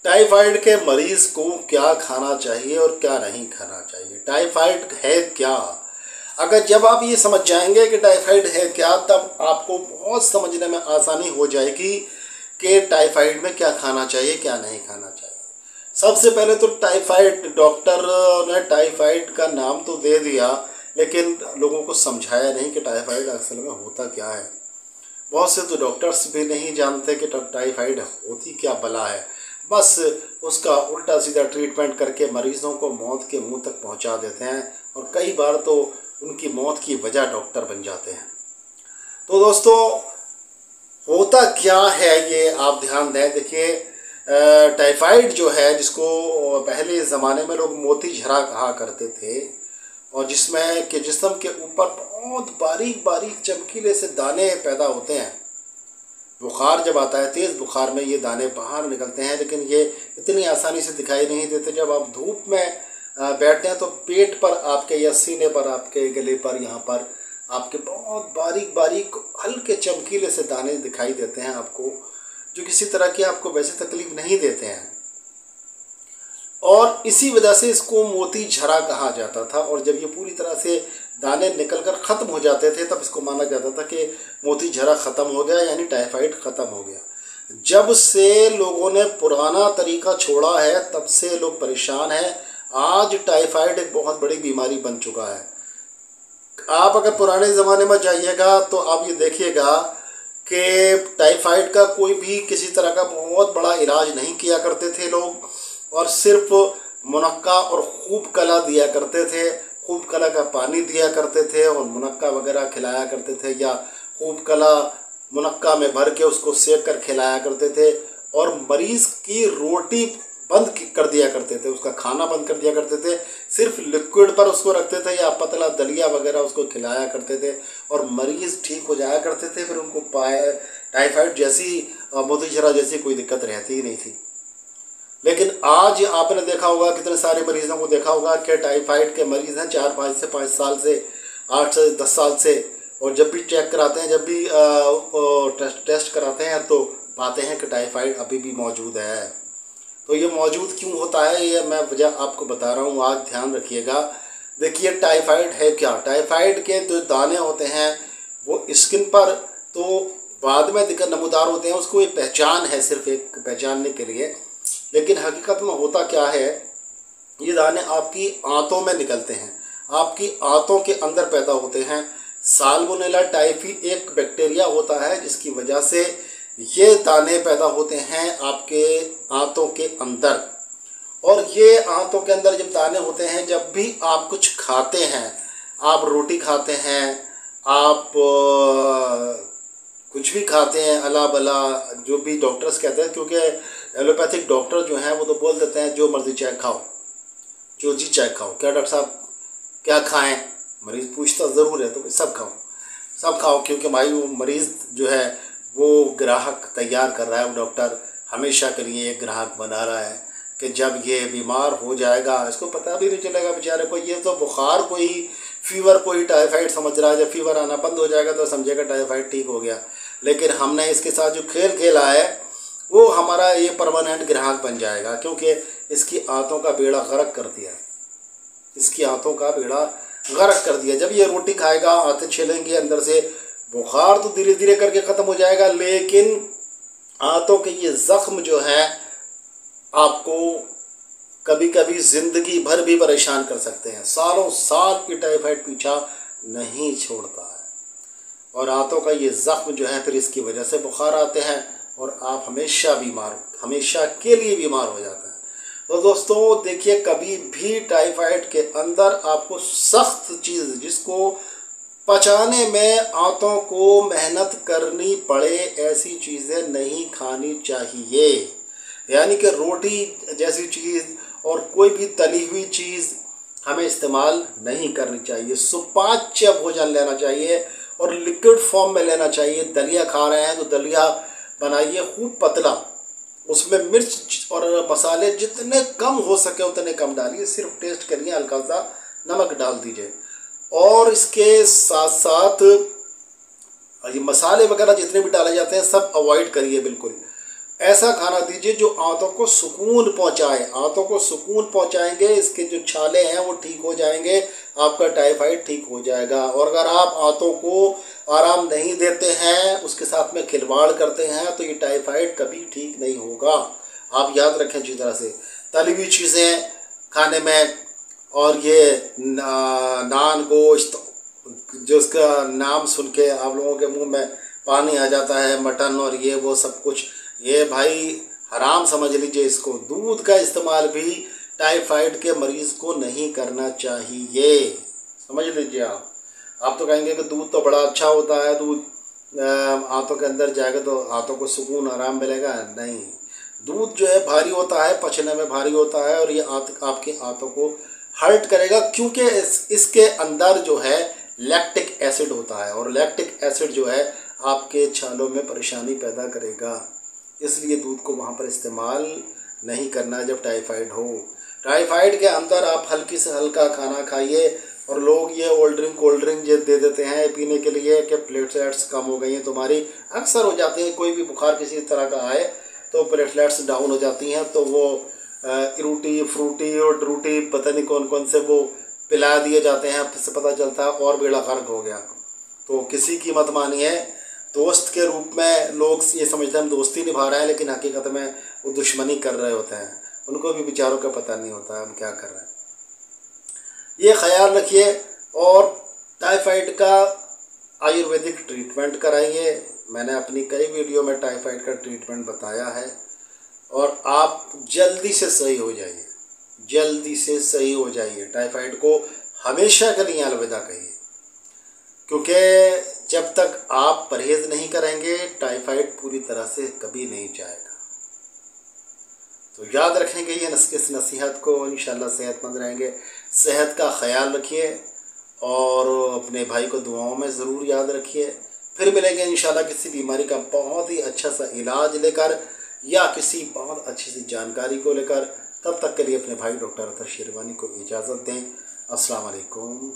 Typhoid के मरीज को क्या खाना चाहिए और क्या नहीं खाना चाहिए। टाइफाइड है क्या? अगर जब आप ये समझ जाएंगे कि टाइफाइड है क्या, तब आपको बहुत समझने में आसानी हो जाएगी कि टाइफाइड में क्या खाना चाहिए, क्या नहीं खाना चाहिए। सबसे पहले तो टाइफाइड, डॉक्टर ने टाइफाइड का नाम तो दे दिया, लेकिन लोगों को समझाया नहीं कि टाइफाइड असल में होता क्या है। बहुत से तो डॉक्टर्स भी नहीं जानते कि टाइफाइड होती क्या बला है। बस उसका उल्टा सीधा ट्रीटमेंट करके मरीजों को मौत के मुंह तक पहुंचा देते हैं, और कई बार तो उनकी मौत की वजह डॉक्टर बन जाते हैं। तो दोस्तों, होता क्या है ये आप ध्यान दें। देखिए, टाइफाइड जो है, जिसको पहले ज़माने में लोग मोती झरा कहा करते थे, और जिसमें कि जिस्म के ऊपर बहुत बारीक बारीक चमकीले से दाने पैदा होते हैं। बुखार जब आता है, तेज़ बुखार में ये दाने बाहर निकलते हैं, लेकिन ये इतनी आसानी से दिखाई नहीं देते। जब आप धूप में बैठते हैं तो पेट पर आपके या सीने पर, आपके गले पर, यहाँ पर आपके बहुत बारीक बारीक हल्के चमकीले से दाने दिखाई देते हैं आपको, जो किसी तरह की आपको वैसे तकलीफ नहीं देते हैं। और इसी वजह से इसको मोती झरा कहा जाता था। और जब ये पूरी तरह से दाने निकलकर ख़त्म हो जाते थे, तब इसको माना जाता था कि मोती झरा ख़त्म हो गया, यानी टाइफाइड ख़त्म हो गया। जब से लोगों ने पुराना तरीका छोड़ा है, तब से लोग परेशान हैं। आज टाइफाइड एक बहुत बड़ी बीमारी बन चुका है। आप अगर पुराने ज़माने में जाइएगा तो आप ये देखिएगा कि टाइफाइड का कोई भी किसी तरह का बहुत बड़ा इलाज नहीं किया करते थे लोग, और सिर्फ मुनक्का और खूब कला दिया करते थे। खूब कला का पानी दिया करते थे और मुनक्का वगैरह खिलाया करते थे, या खूब कला मुनक्का में भर के उसको सेक कर खिलाया करते थे। और मरीज़ की रोटी बंद कर दिया करते थे, उसका खाना बंद कर दिया करते थे, सिर्फ लिक्विड पर उसको रखते थे, या पतला दलिया वगैरह उसको खिलाया करते थे, और मरीज़ ठीक हो जाया करते थे। फिर उनको टाइफाइड जैसी, मोती झरा जैसी कोई दिक्कत रहती ही नहीं थी। लेकिन आज आपने देखा होगा, कितने सारे मरीजों को देखा होगा कि टाइफाइड के मरीज़ हैं 4-5 से 5 साल से, 8 से 10 साल से, और जब भी चेक कराते हैं, जब भी टेस्ट कराते हैं, तो पाते हैं कि टाइफाइड अभी भी मौजूद है। तो ये मौजूद क्यों होता है, ये मैं वजह आपको बता रहा हूँ, आज ध्यान रखिएगा। देखिए, टाइफाइड है क्या। टाइफाइड के जो दाने होते हैं वो स्किन पर तो बाद में दिक्कत नमूदार होते हैं, उसको एक पहचान है, सिर्फ एक पहचानने के लिए। लेकिन हकीकत में होता क्या है, ये दाने आपकी आंतों में निकलते हैं, आपकी आंतों के अंदर पैदा होते हैं। साल्मोनेला टाइफी एक बैक्टीरिया होता है, जिसकी वजह से ये दाने पैदा होते हैं आपके आंतों के अंदर। और ये आंतों के अंदर जब दाने होते हैं, जब भी आप कुछ खाते हैं, आप रोटी खाते हैं, आप कुछ भी खाते हैं, अला बला जो भी डॉक्टर्स कहते हैं, क्योंकि एलोपैथिक डॉक्टर जो हैं वो तो बोल देते हैं जो मर्जी चाय खाओ, जो जी चाय खाओ। क्या डॉक्टर साहब क्या खाएं? मरीज़ पूछता ज़रूर है, तो सब खाओ, सब खाओ, क्योंकि भाई वो मरीज़ जो है वो ग्राहक तैयार कर रहा है। वो डॉक्टर हमेशा के लिए एक ग्राहक बना रहा है कि जब ये बीमार हो जाएगा, इसको पता भी नहीं चलेगा बेचारे को, ये तो बुखार को ही, फीवर को ही टाइफाइड समझ रहा है। जब फीवर आना बंद हो जाएगा तो समझेगा टाइफाइड ठीक हो गया। लेकिन हमने इसके साथ जो खेल खेला है, वो हमारा ये परमानेंट ग्राहक बन जाएगा, क्योंकि इसकी आंतों का बेड़ा गर्क कर दिया, इसकी आंतों का बेड़ा गर्क कर दिया। जब ये रोटी खाएगा, आंतें छिलेंगी अंदर से, बुखार तो धीरे धीरे करके ख़त्म हो जाएगा, लेकिन आंतों के ये ज़ख्म जो है आपको कभी कभी ज़िंदगी भर भी परेशान कर सकते हैं। सालों साल की टाइफाइड पीछा नहीं छोड़ता है, और आंतों का ये ज़ख्म जो है, फिर इसकी वजह से बुखार आते हैं और आप हमेशा बीमार, हमेशा के लिए बीमार हो जाते हैं। तो दोस्तों देखिए, कभी भी टाइफाइड के अंदर आपको सख्त चीज़, जिसको पचाने में आंतों को मेहनत करनी पड़े, ऐसी चीज़ें नहीं खानी चाहिए। यानी कि रोटी जैसी चीज़ और कोई भी तली हुई चीज़ हमें इस्तेमाल नहीं करनी चाहिए। सुपाच्य भोजन लेना चाहिए और लिक्विड फॉर्म में लेना चाहिए। दलिया खा रहे हैं तो दलिया बनाइए खूब पतला, उसमें मिर्च और मसाले जितने कम हो सके उतने कम डालिए, सिर्फ टेस्ट करिए, हल्का सा नमक डाल दीजिए। और इसके साथ साथ ये मसाले वगैरह जितने भी डाले जाते हैं सब अवॉइड करिए बिल्कुल। ऐसा खाना दीजिए जो आंतों को सुकून पहुंचाए। आंतों को सुकून पहुंचाएंगे, इसके जो छाले हैं वो ठीक हो जाएंगे, आपका टाइफाइड ठीक हो जाएगा। और अगर आप आंतों को आराम नहीं देते हैं, उसके साथ में खिलवाड़ करते हैं, तो ये टाइफाइड कभी ठीक नहीं होगा। आप याद रखें अच्छी तरह से। तली हुई चीज़ें खाने में, और ये नान गोश्त, जो उसका नाम सुन के आप लोगों के मुंह में पानी आ जाता है, मटन और ये वो सब कुछ, ये भाई हराम समझ लीजिए इसको। दूध का इस्तेमाल भी टाइफाइड के मरीज़ को नहीं करना चाहिए, समझ लीजिए आप तो कहेंगे कि दूध तो बड़ा अच्छा होता है, दूध आंतों के अंदर जाएगा तो आंतों को सुकून आराम मिलेगा। नहीं, दूध जो है भारी होता है, पचने में भारी होता है, और ये आपकी आंतों को हर्ट करेगा, क्योंकि इसके अंदर जो है लैक्टिक एसिड होता है, और लैक्टिक एसिड जो है आपके छालों में परेशानी पैदा करेगा। इसलिए दूध को वहाँ पर इस्तेमाल नहीं करना जब टाइफाइड हो। टाइफाइड के अंदर आप हल्की से हल्का खाना खाइए। और लोग ये कोल्ड ड्रिंक ये दे देते हैं पीने के लिए कि प्लेटलेट्स कम हो गई हैं तुम्हारी। अक्सर हो जाती हैं, कोई भी बुखार किसी तरह का आए तो प्लेटलेट्स डाउन हो जाती हैं, तो वो इरूटी फ्रूटी और ड्रूटी पता नहीं कौन कौन से वो पिला दिए जाते हैं, फिर से पता चलता है और बेड़ा गर्क हो गया। तो किसी की मत मानिए। दोस्त के रूप में लोग ये समझते हैं हम दोस्ती निभा रहे हैं, लेकिन हकीकत में वो दुश्मनी कर रहे होते हैं। उनको भी बेचारों का पता नहीं होता हम क्या कर रहे हैं। ये ख्याल रखिए। और टाइफाइड का आयुर्वेदिक ट्रीटमेंट कराइए। मैंने अपनी कई वीडियो में टाइफाइड का ट्रीटमेंट बताया है, और आप जल्दी से सही हो जाइए, जल्दी से सही हो जाइए। टाइफाइड को हमेशा के लिए अलविदा कहिए, क्योंकि जब तक आप परहेज़ नहीं करेंगे टाइफाइड पूरी तरह से कभी नहीं जाएगा। तो याद रखेंगे ये इस नसीहत को, इंशाल्लाह सेहतमंद रहेंगे। सेहत का ख्याल रखिए और अपने भाई को दुआओं में ज़रूर याद रखिए। फिर मिलेंगे इंशाल्लाह किसी बीमारी का बहुत ही अच्छा सा इलाज लेकर, या किसी बहुत अच्छी सी जानकारी को लेकर। तब तक के लिए अपने भाई डॉक्टर अतर शेरवानी को इजाज़त दें। अस्सलाम वालेकुम।